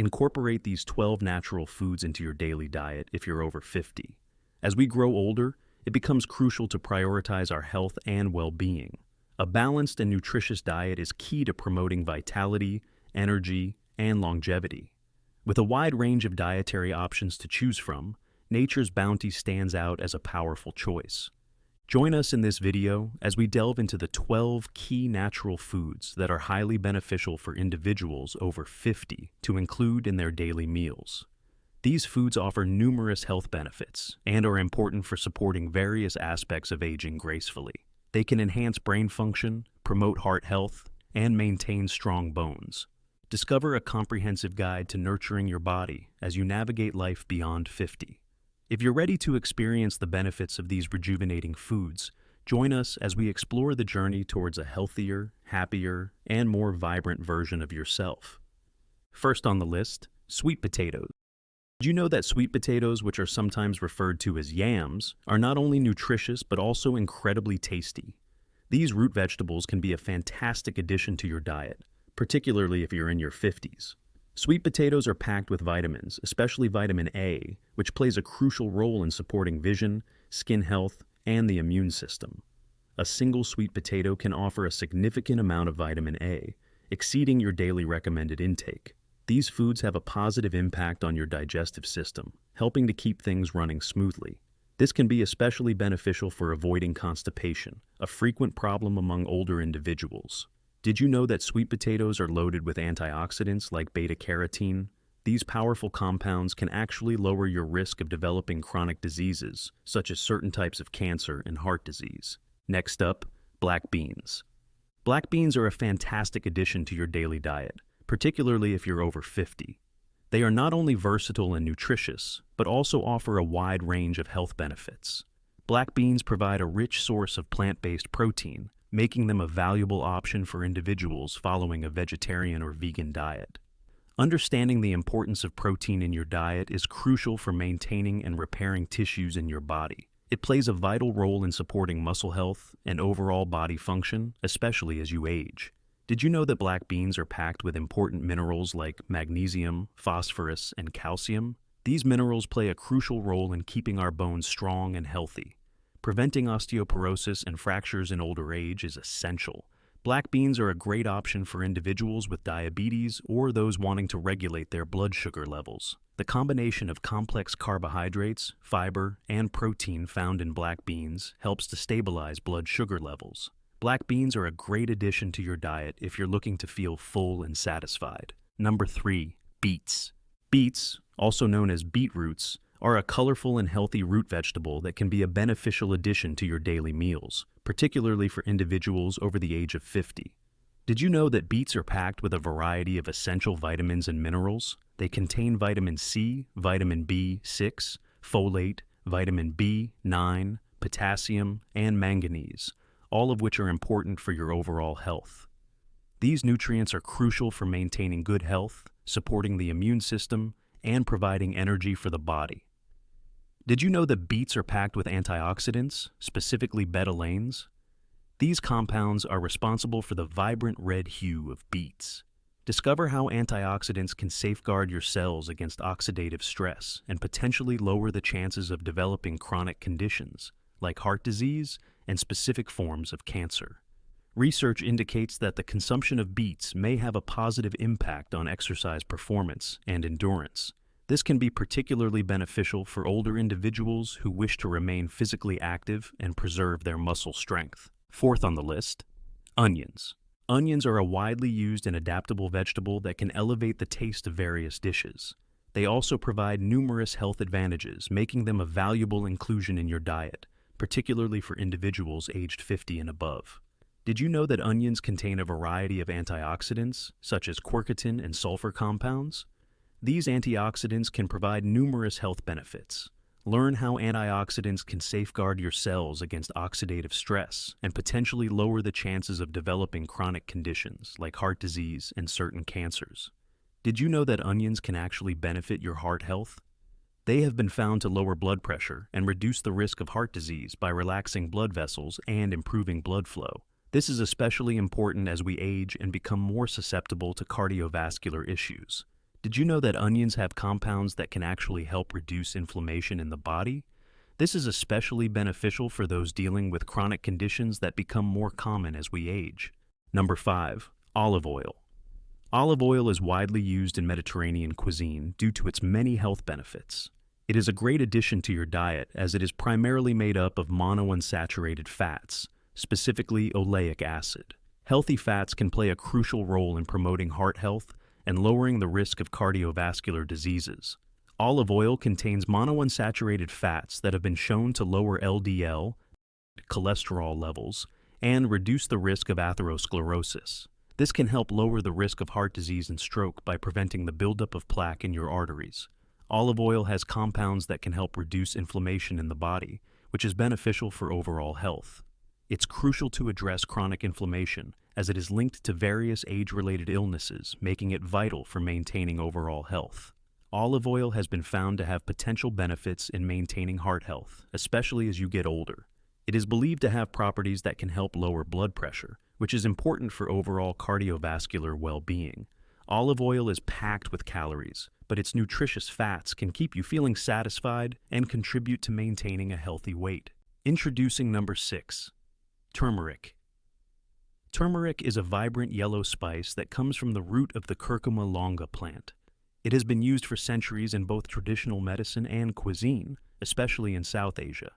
Incorporate these 12 natural foods into your daily diet if you're over 50. As we grow older, it becomes crucial to prioritize our health and well-being. A balanced and nutritious diet is key to promoting vitality, energy, and longevity. With a wide range of dietary options to choose from, Nature's Bounty stands out as a powerful choice. Join us in this video as we delve into the 12 key natural foods that are highly beneficial for individuals over 50 to include in their daily meals. These foods offer numerous health benefits and are important for supporting various aspects of aging gracefully. They can enhance brain function, promote heart health, and maintain strong bones. Discover a comprehensive guide to nurturing your body as you navigate life beyond 50. If you're ready to experience the benefits of these rejuvenating foods, join us as we explore the journey towards a healthier, happier, and more vibrant version of yourself. First on the list, sweet potatoes. Did you know that sweet potatoes, which are sometimes referred to as yams, are not only nutritious but also incredibly tasty? These root vegetables can be a fantastic addition to your diet, particularly if you're in your 50s. Sweet potatoes are packed with vitamins, especially vitamin A, which plays a crucial role in supporting vision, skin health, and the immune system. A single sweet potato can offer a significant amount of vitamin A, exceeding your daily recommended intake. These foods have a positive impact on your digestive system, helping to keep things running smoothly. This can be especially beneficial for avoiding constipation, a frequent problem among older individuals. Did you know that sweet potatoes are loaded with antioxidants like beta-carotene? These powerful compounds can actually lower your risk of developing chronic diseases, such as certain types of cancer and heart disease. Next up, black beans. Black beans are a fantastic addition to your daily diet, particularly if you're over 50. They are not only versatile and nutritious, but also offer a wide range of health benefits. Black beans provide a rich source of plant-based protein, making them a valuable option for individuals following a vegetarian or vegan diet. Understanding the importance of protein in your diet is crucial for maintaining and repairing tissues in your body. It plays a vital role in supporting muscle health and overall body function, especially as you age. Did you know that black beans are packed with important minerals like magnesium, phosphorus, and calcium? These minerals play a crucial role in keeping our bones strong and healthy. Preventing osteoporosis and fractures in older age is essential. Black beans are a great option for individuals with diabetes or those wanting to regulate their blood sugar levels. The combination of complex carbohydrates, fiber, and protein found in black beans helps to stabilize blood sugar levels. Black beans are a great addition to your diet if you're looking to feel full and satisfied. Number 3, beets. Beets, also known as beetroots, are a colorful and healthy root vegetable that can be a beneficial addition to your daily meals, particularly for individuals over the age of 50. Did you know that beets are packed with a variety of essential vitamins and minerals? They contain vitamin C, vitamin B6, folate, vitamin B9, potassium, and manganese, all of which are important for your overall health. These nutrients are crucial for maintaining good health, supporting the immune system, and providing energy for the body. Did you know that beets are packed with antioxidants, specifically betalains? These compounds are responsible for the vibrant red hue of beets. Discover how antioxidants can safeguard your cells against oxidative stress and potentially lower the chances of developing chronic conditions, like heart disease and specific forms of cancer. Research indicates that the consumption of beets may have a positive impact on exercise performance and endurance. This can be particularly beneficial for older individuals who wish to remain physically active and preserve their muscle strength. Fourth on the list, onions. Onions are a widely used and adaptable vegetable that can elevate the taste of various dishes. They also provide numerous health advantages, making them a valuable inclusion in your diet, particularly for individuals aged 50 and above. Did you know that onions contain a variety of antioxidants, such as quercetin and sulfur compounds? These antioxidants can provide numerous health benefits. Learn how antioxidants can safeguard your cells against oxidative stress and potentially lower the chances of developing chronic conditions like heart disease and certain cancers. Did you know that onions can actually benefit your heart health? They have been found to lower blood pressure and reduce the risk of heart disease by relaxing blood vessels and improving blood flow. This is especially important as we age and become more susceptible to cardiovascular issues. Did you know that onions have compounds that can actually help reduce inflammation in the body? This is especially beneficial for those dealing with chronic conditions that become more common as we age. Number 5. Olive oil. Olive oil is widely used in Mediterranean cuisine due to its many health benefits. It is a great addition to your diet as it is primarily made up of monounsaturated fats, specifically oleic acid. Healthy fats can play a crucial role in promoting heart health and lowering the risk of cardiovascular diseases. Olive oil contains monounsaturated fats that have been shown to lower LDL, cholesterol levels, and reduce the risk of atherosclerosis. This can help lower the risk of heart disease and stroke by preventing the buildup of plaque in your arteries. Olive oil has compounds that can help reduce inflammation in the body, which is beneficial for overall health. It's crucial to address chronic inflammation, as it is linked to various age-related illnesses, making it vital for maintaining overall health. Olive oil has been found to have potential benefits in maintaining heart health, especially as you get older. It is believed to have properties that can help lower blood pressure, which is important for overall cardiovascular well-being. Olive oil is packed with calories, but its nutritious fats can keep you feeling satisfied and contribute to maintaining a healthy weight. Introducing number 6. Turmeric. Turmeric is a vibrant yellow spice that comes from the root of the curcuma longa plant. It has been used for centuries in both traditional medicine and cuisine, especially in South Asia.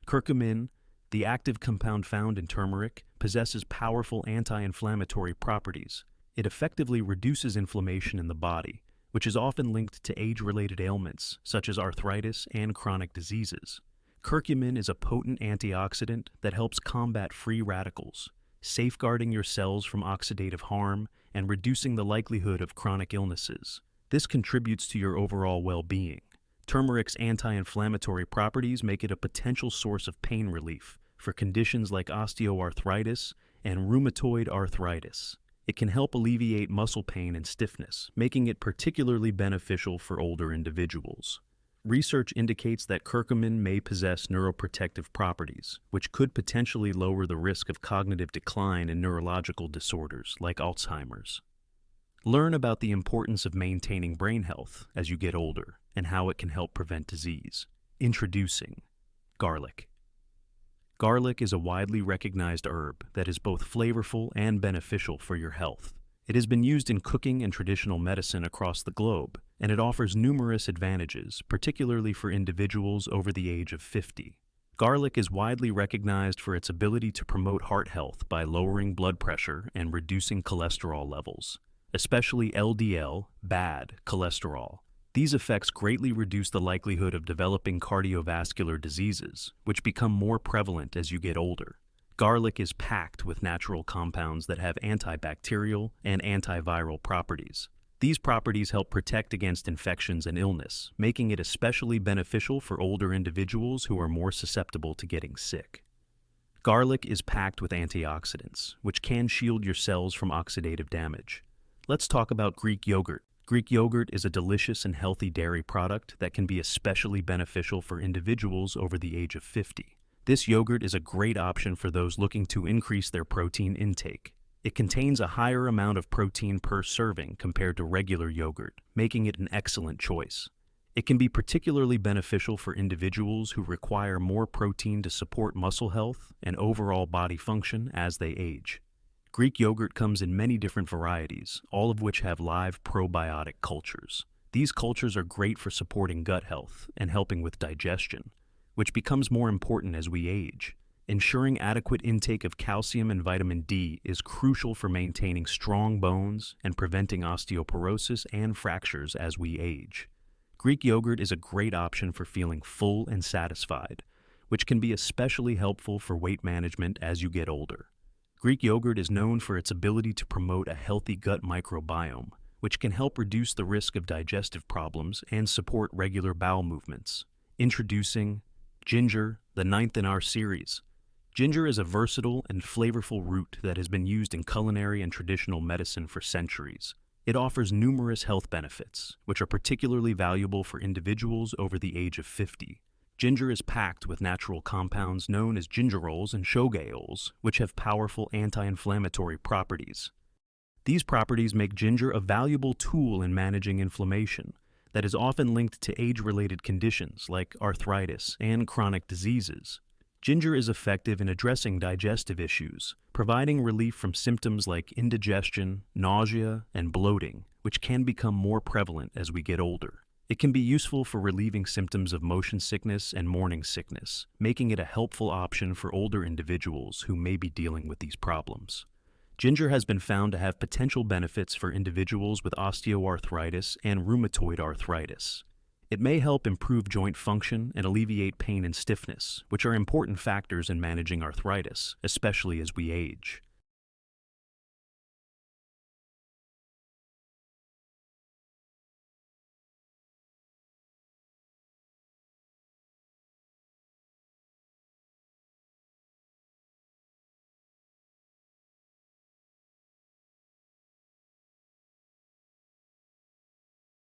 Curcumin, the active compound found in turmeric, possesses powerful anti-inflammatory properties. It effectively reduces inflammation in the body, which is often linked to age-related ailments such as arthritis and chronic diseases. Curcumin is a potent antioxidant that helps combat free radicals, safeguarding your cells from oxidative harm and reducing the likelihood of chronic illnesses. This contributes to your overall well-being. Turmeric's anti-inflammatory properties make it a potential source of pain relief for conditions like osteoarthritis and rheumatoid arthritis. It can help alleviate muscle pain and stiffness, making it particularly beneficial for older individuals. Research indicates that curcumin may possess neuroprotective properties, which could potentially lower the risk of cognitive decline in neurological disorders like Alzheimer's. Learn about the importance of maintaining brain health as you get older and how it can help prevent disease. Introducing garlic. Garlic is a widely recognized herb that is both flavorful and beneficial for your health. It has been used in cooking and traditional medicine across the globe, and it offers numerous advantages, particularly for individuals over the age of 50. Garlic is widely recognized for its ability to promote heart health by lowering blood pressure and reducing cholesterol levels, especially LDL, bad cholesterol. These effects greatly reduce the likelihood of developing cardiovascular diseases, which become more prevalent as you get older. Garlic is packed with natural compounds that have antibacterial and antiviral properties. These properties help protect against infections and illness, making it especially beneficial for older individuals who are more susceptible to getting sick. Garlic is packed with antioxidants, which can shield your cells from oxidative damage. Let's talk about Greek yogurt. Greek yogurt is a delicious and healthy dairy product that can be especially beneficial for individuals over the age of 50. This yogurt is a great option for those looking to increase their protein intake. It contains a higher amount of protein per serving compared to regular yogurt, making it an excellent choice. It can be particularly beneficial for individuals who require more protein to support muscle health and overall body function as they age. Greek yogurt comes in many different varieties, all of which have live probiotic cultures. These cultures are great for supporting gut health and helping with digestion, which becomes more important as we age. Ensuring adequate intake of calcium and vitamin D is crucial for maintaining strong bones and preventing osteoporosis and fractures as we age. Greek yogurt is a great option for feeling full and satisfied, which can be especially helpful for weight management as you get older. Greek yogurt is known for its ability to promote a healthy gut microbiome, which can help reduce the risk of digestive problems and support regular bowel movements. Introducing ginger, the 9th in our series. Ginger is a versatile and flavorful root that has been used in culinary and traditional medicine for centuries. It offers numerous health benefits, which are particularly valuable for individuals over the age of 50. Ginger is packed with natural compounds known as gingerols and shogaols, which have powerful anti-inflammatory properties. These properties make ginger a valuable tool in managing inflammation that is often linked to age-related conditions like arthritis and chronic diseases. Ginger is effective in addressing digestive issues, providing relief from symptoms like indigestion, nausea, and bloating, which can become more prevalent as we get older. It can be useful for relieving symptoms of motion sickness and morning sickness, making it a helpful option for older individuals who may be dealing with these problems. Ginger has been found to have potential benefits for individuals with osteoarthritis and rheumatoid arthritis. It may help improve joint function and alleviate pain and stiffness, which are important factors in managing arthritis, especially as we age.